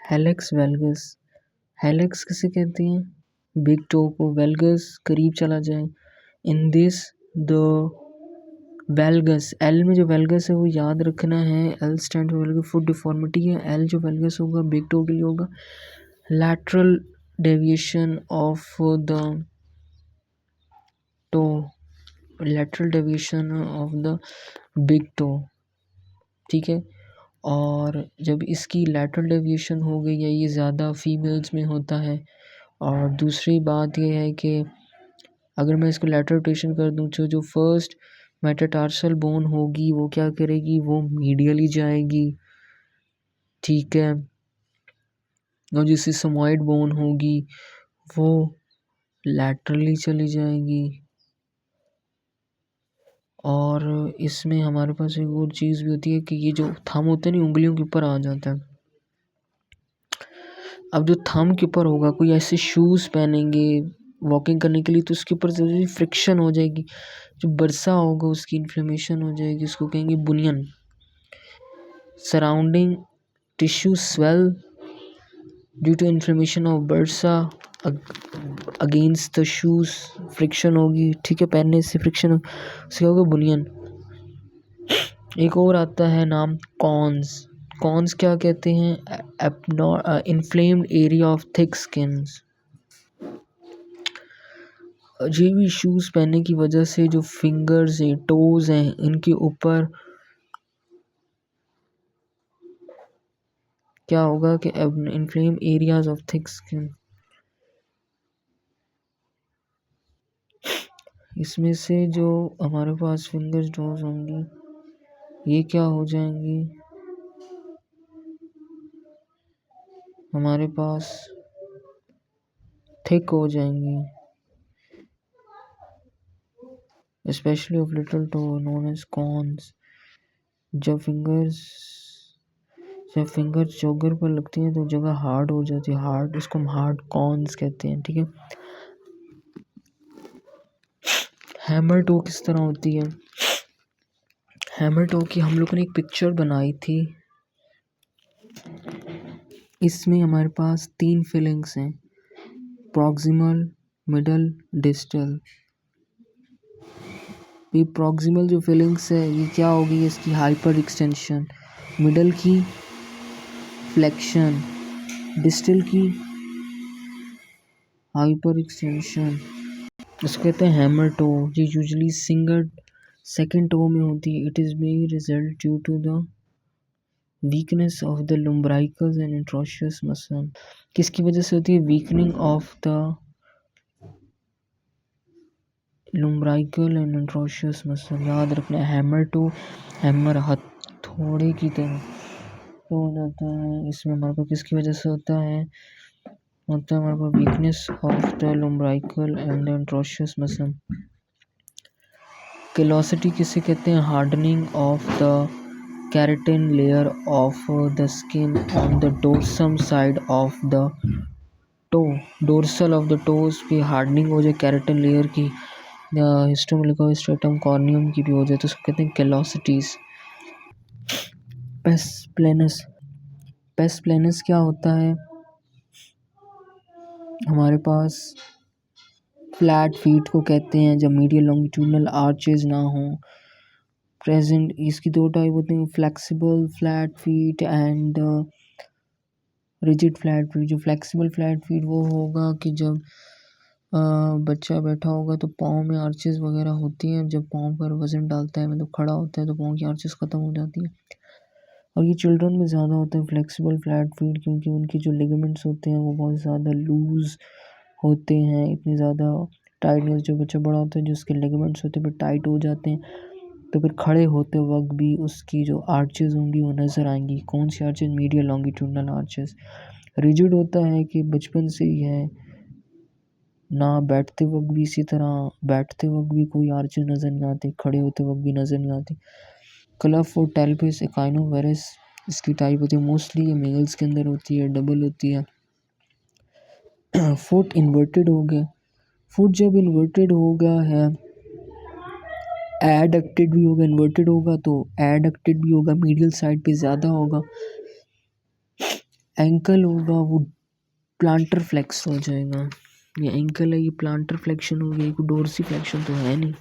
Helix वेल्गस। Helix किसे कहते हैं? बिग टो को। वेल्गस करीब चला जाए। In this the valgus, L में जो वेल्गस है वो याद रखना है। L stand for valgus, foot deformity है। एल जो वेल्गस होगा बिग टो के लिए होगा lateral deviation of the toe, lateral deviation of the big toe. ठीक है। और जब इसकी लैटरल डेविएशन हो गई है, ये ज़्यादा फीमेल्स में होता है। और दूसरी बात ये है कि अगर मैं इसको लैटरल रोटेशन कर दूँ तो जो फर्स्ट मेटाटार्सल बोन होगी वो क्या करेगी, वो मीडियली जाएगी। ठीक है। और जो सिसमॉइड बोन होगी वो लैटरली चली जाएगी। और इसमें हमारे पास एक और चीज़ भी होती है कि ये जो थंब होते हैं ना, उंगलियों के ऊपर आ जाता है। अब जो थंब के ऊपर होगा, कोई ऐसे शूज़ पहनेंगे वॉकिंग करने के लिए तो उसके ऊपर ज़रूरी फ्रिक्शन हो जाएगी, जो बरसा होगा उसकी इन्फ्लेमेशन हो जाएगी, उसको कहेंगे bunion. Surrounding tissue swell due to inflammation of bursa against the shoes, friction होगी। ठीक है, पहनने से फ्रिक्शन उसका होगा बुनियन। एक और आता है नाम कॉन्स। कॉन्स क्या कहते हैं? Inflamed area of thick skins. ये भी शूज़ पहनने की वजह से जो फिंगर्स हैं, टोज़ हैं, इनके ऊपर क्या होगा कि inflame areas of thick skin, इसमें से जो हमारे पास फिंगर्स टोज़ होंगी ये क्या हो जाएंगी, हमारे पास थिक हो जाएंगी, specially of little toe known as corns. जब फिंगर चोगर पर लगती हैं तो जगह हार्ड हो जाती है, हार्ड, इसको हम हार्ड कॉन्स कहते हैं। ठीक है। हैमर टो किस तरह होती है? हैमर टो की हम लोगों ने एक पिक्चर बनाई थी। इसमें हमारे पास 3 फीलिंग्स हैं, प्रॉक्सिमल, मिडल, डिस्टल। ये प्रॉक्सिमल जो फीलिंग्स है ये क्या होगी, इसकी हाइपर एक्सटेंशन, मिडल की फ्लेक्शन, डिस्टल की हाइपर एक्सटेंशन। इसको कहते हैं हैमर टो। ये यूजुअली सेकंड टो में होती है। It is may result due to the weakness of the lumbricals and interosseous muscle. किसकी वजह से होती है? Weakening of the lumbrical and interosseous muscle. याद रखना है हैमर टो, हैमर हथौड़े की तरह तो हो जाता है। इसमें हमारे को किसकी वजह से होता है हमारे को weakness of the lumbrical and interosseous muscle. Callosity किसे कहते हैं? Hardening of the keratin layer of the skin on the dorsum side of the toe. Dorsal of the toes की हार्डनिंग हो जाए केराटिन लेयर की, हिस्टो में लिखा हुआ स्ट्रेटम कॉर्नियम की भी हो जाए तो उसको कहते हैं callosities. Pes planus. Pes planus क्या होता है? हमारे पास फ्लैट फीट को कहते हैं जब मीडियल लॉन्गिट्यूडनल आर्चेज ना हो प्रेजेंट। इसकी 2 टाइप होते हैं, flexible flat feet and rigid flat feet. जो फ्लेक्सिबल फ्लैट फीट वो होगा कि जब बच्चा बैठा होगा तो पाँव में आर्चेस वगैरह होती हैं, जब पाँव पर वजन डालता है मतलब खड़ा होता है तो पाँव की आर्चेस ख़त्म हो जाती है। और ये चिल्ड्रन में ज़्यादा होता है फ्लेक्सिबल फ्लैट फीट, क्योंकि उनकी जो लिगामेंट्स होते हैं वो बहुत ज़्यादा लूज़ होते हैं, इतनी ज़्यादा टाइटनेस। जो बच्चा बड़ा होता है जो उसके लिगामेंट्स होते हैं फिर टाइट हो जाते हैं, तो फिर खड़े होते वक्त भी उसकी जो आर्चेस होंगी वो नज़र आएंगी। कौन सी arches? Medial longitudinal arches. Rigid होता है कि बचपन से ही है ना, बैठते वक्त भी इसी तरह, बैठते वक्त भी कोई आर्चेस नज़र नहीं आती, खड़े होते वक्त भी नज़र नहीं आती। क्लफ और टेल्पिस एकाइनोवायरस इसकी टाइप होती है, मोस्टली ये मेल्स के अंदर होती है, डबल होती है। फुट इन्वर्टेड हो गया। फुट जब इन्वर्टेड होगा है, एडक्टेड भी होगा, इन्वर्टेड होगा तो एडक्टेड भी होगा, मीडियल साइड पे ज़्यादा होगा। एंकल होगा वो प्लांटर फ्लेक्स हो जाएगा। ये एंकल है, ये प्लांटर फ्लेक्शन हो गया, कोई डोर्सी फ्लेक्शन तो है नहीं।